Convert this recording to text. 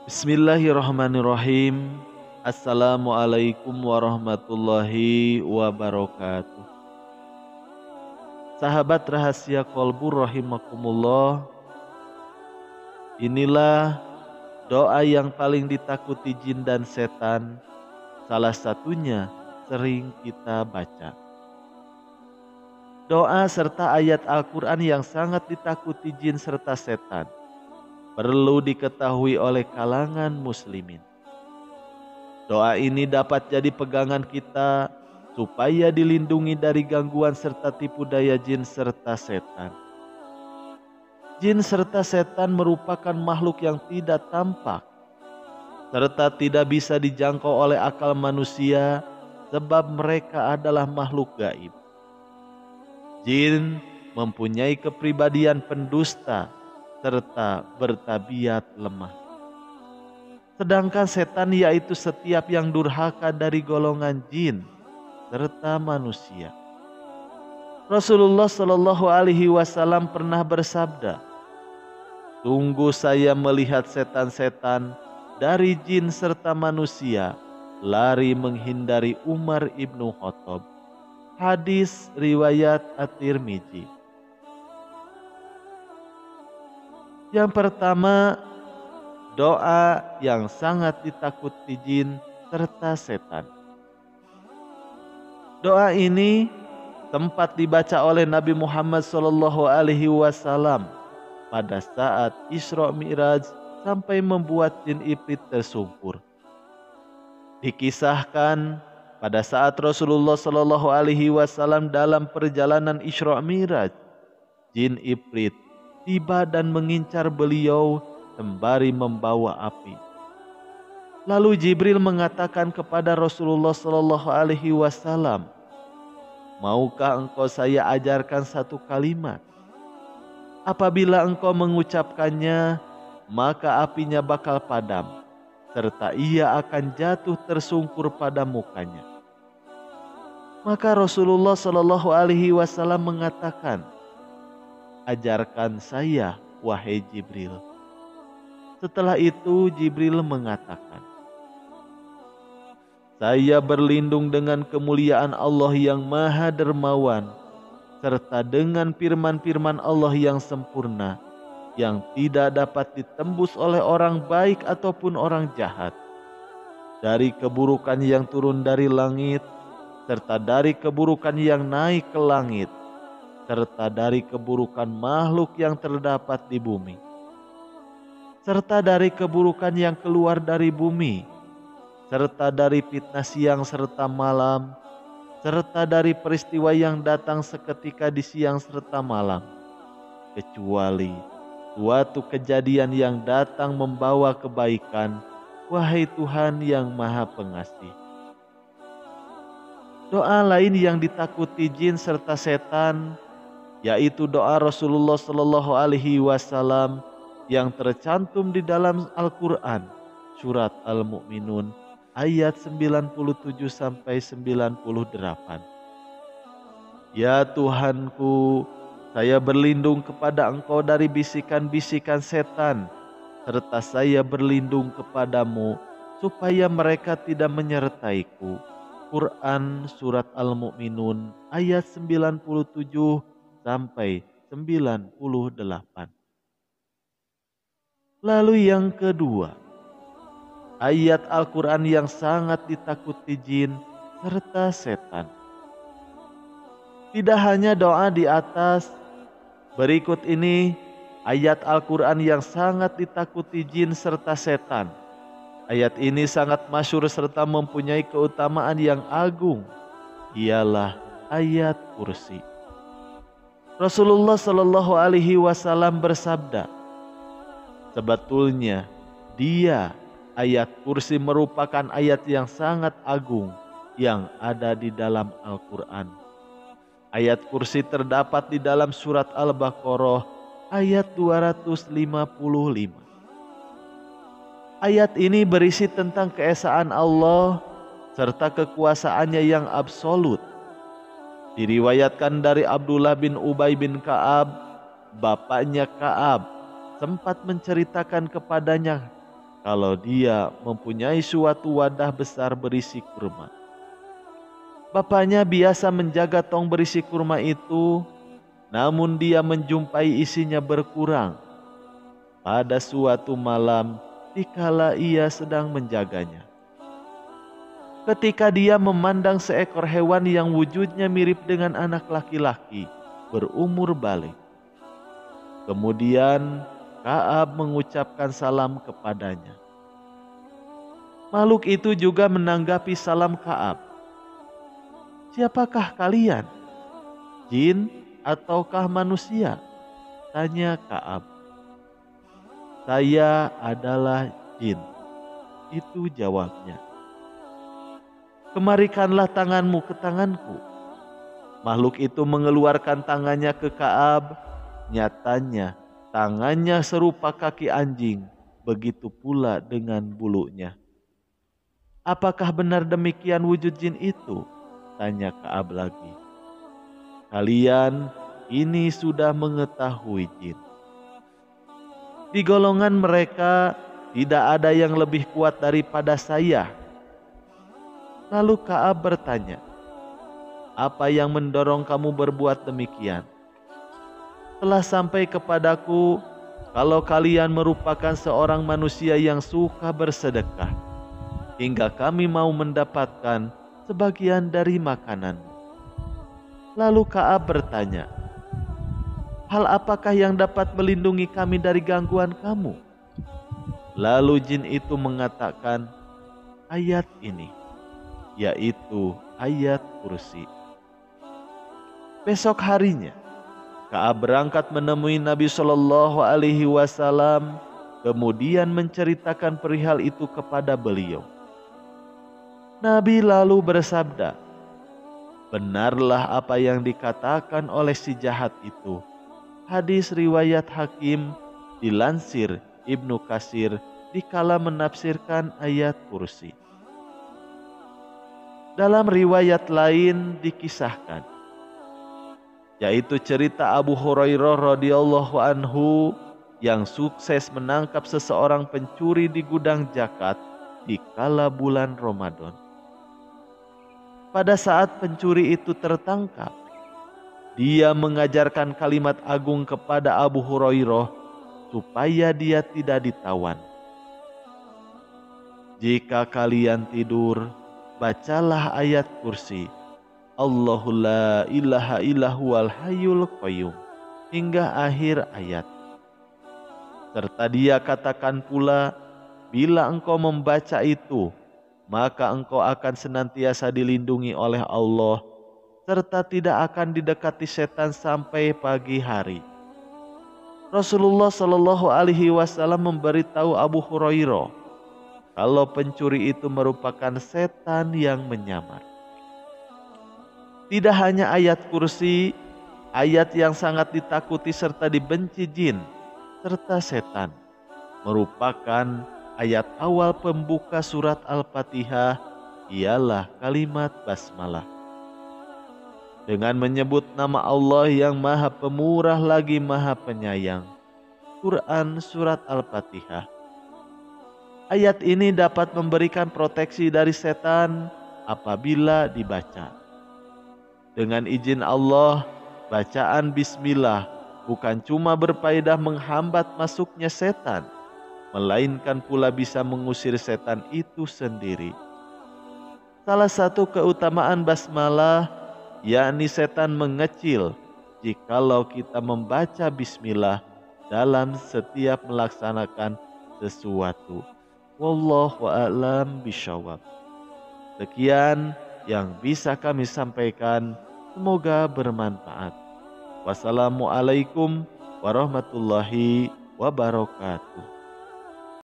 Bismillahirrahmanirrahim. Assalamualaikum warahmatullahi wabarakatuh. Sahabat rahasia kolbu rahimakumullah. Inilah doa yang paling ditakuti jin dan setan. Salah satunya sering kita baca. Doa serta ayat Al-Quran yang sangat ditakuti jin serta setan perlu diketahui oleh kalangan muslimin. Doa ini dapat jadi pegangan kita supaya dilindungi dari gangguan serta tipu daya jin serta setan. Jin serta setan merupakan makhluk yang tidak tampak serta tidak bisa dijangkau oleh akal manusia sebab mereka adalah makhluk gaib. Jin mempunyai kepribadian pendusta serta bertabiat lemah. Sedangkan setan yaitu setiap yang durhaka dari golongan jin serta manusia. Rasulullah Shallallahu Alaihi Wasallam pernah bersabda, "Sungguh saya melihat setan-setan dari jin serta manusia lari menghindari Umar ibnu Khattab." Hadis riwayat At-Tirmidzi. Yang pertama, doa yang sangat ditakuti jin serta setan. Doa ini sempat dibaca oleh Nabi Muhammad SAW pada saat Isra Mi'raj sampai membuat jin Ifrit tersungkur. Dikisahkan pada saat Rasulullah SAW dalam perjalanan Isra Mi'raj, jin Ifrit tiba dan mengincar beliau sembari membawa api. Lalu Jibril mengatakan kepada Rasulullah SAW, "Maukah engkau saya ajarkan satu kalimat? Apabila engkau mengucapkannya, maka apinya bakal padam, serta ia akan jatuh tersungkur pada mukanya." Maka Rasulullah SAW mengatakan, "Ajarkan saya, wahai Jibril." Setelah itu Jibril mengatakan, "Saya berlindung dengan kemuliaan Allah yang maha dermawan, serta dengan firman-firman Allah yang sempurna, yang tidak dapat ditembus oleh orang baik ataupun orang jahat, dari keburukan yang turun dari langit, serta dari keburukan yang naik ke langit, serta dari keburukan makhluk yang terdapat di bumi, serta dari keburukan yang keluar dari bumi, serta dari fitnah siang serta malam, serta dari peristiwa yang datang seketika di siang serta malam, kecuali suatu kejadian yang datang membawa kebaikan, wahai Tuhan yang Maha Pengasih." Doa lain yang ditakuti jin serta setan yaitu doa Rasulullah Shallallahu Alaihi Wasallam yang tercantum di dalam Al-Quran surat Al-Mu'minun ayat 97 sampai 98. "Ya Tuhanku, saya berlindung kepada Engkau dari bisikan-bisikan setan, serta saya berlindung kepadamu supaya mereka tidak menyertaiku." Quran surat Al-Mu'minun ayat 97 sampai 98. Lalu yang kedua, ayat Al-Quran yang sangat ditakuti jin serta setan. Tidak hanya doa di atas, berikut ini ayat Al-Quran yang sangat ditakuti jin serta setan. Ayat ini sangat masyhur serta mempunyai keutamaan yang agung. Ialah ayat kursi. Rasulullah Shallallahu Alaihi Wasallam bersabda, "Sebetulnya dia, ayat kursi, merupakan ayat yang sangat agung yang ada di dalam Al-Quran. Ayat kursi terdapat di dalam surat Al-Baqarah ayat 255. Ayat ini berisi tentang keesaan Allah serta kekuasaannya yang absolut. Diriwayatkan dari Abdullah bin Ubay bin Ka'ab, bapaknya Ka'ab sempat menceritakan kepadanya kalau dia mempunyai suatu wadah besar berisi kurma. Bapaknya biasa menjaga tong berisi kurma itu, namun dia menjumpai isinya berkurang. Pada suatu malam, dikala ia sedang menjaganya, ketika dia memandang seekor hewan yang wujudnya mirip dengan anak laki-laki berumur balik. Kemudian Ka'ab mengucapkan salam kepadanya. Makhluk itu juga menanggapi salam Ka'ab. "Siapakah kalian? Jin ataukah manusia?" tanya Ka'ab. "Saya adalah jin," itu jawabnya. "Kemarikanlah tanganmu ke tanganku." Makhluk itu mengeluarkan tangannya ke Ka'ab. Nyatanya tangannya serupa kaki anjing, begitu pula dengan bulunya. "Apakah benar demikian wujud jin itu?" tanya Ka'ab lagi. "Kalian ini sudah mengetahui jin. Di golongan mereka tidak ada yang lebih kuat daripada saya." Lalu Ka'ab bertanya, "Apa yang mendorong kamu berbuat demikian?" "Telah sampai kepadaku kalau kalian merupakan seorang manusia yang suka bersedekah, hingga kami mau mendapatkan sebagian dari makanan." Lalu Ka'ab bertanya, "Hal apakah yang dapat melindungi kami dari gangguan kamu?" Lalu jin itu mengatakan ayat ini, yaitu ayat kursi. Besok harinya Ka'ab berangkat menemui Nabi Shallallahu Alaihi Wasallam, kemudian menceritakan perihal itu kepada beliau. Nabi lalu bersabda, "Benarlah apa yang dikatakan oleh si jahat itu." Hadis riwayat Hakim, dilansir Ibnu Katsir dikala menafsirkan ayat kursi. Dalam riwayat lain dikisahkan, yaitu cerita Abu Hurairah radhiyallahu anhu yang sukses menangkap seseorang pencuri di gudang zakat di kala bulan Ramadan. Pada saat pencuri itu tertangkap, dia mengajarkan kalimat agung kepada Abu Hurairah supaya dia tidak ditawan. "Jika kalian tidur, bacalah ayat kursi, Allahu la ilaha illahu hayyul qayyum," hingga akhir ayat. Serta dia katakan pula, bila engkau membaca itu, maka engkau akan senantiasa dilindungi oleh Allah, serta tidak akan didekati setan sampai pagi hari. Rasulullah Shallallahu Alaihi Wasallam memberitahu Abu Hurairah kalau pencuri itu merupakan setan yang menyamar. Tidak hanya ayat kursi, ayat yang sangat ditakuti serta dibenci jin serta setan merupakan ayat awal pembuka surat Al-Fatihah, ialah kalimat basmalah. Dengan menyebut nama Allah yang Maha Pemurah lagi Maha Penyayang. Quran Surat Al-Fatihah. Ayat ini dapat memberikan proteksi dari setan apabila dibaca. Dengan izin Allah, bacaan bismillah bukan cuma berfaedah menghambat masuknya setan, melainkan pula bisa mengusir setan itu sendiri. Salah satu keutamaan basmalah, yakni setan mengecil jikalau kita membaca bismillah dalam setiap melaksanakan sesuatu. Wallahu a'lam bishawab. Sekian yang bisa kami sampaikan. Semoga bermanfaat. Wassalamualaikum warahmatullahi wabarakatuh.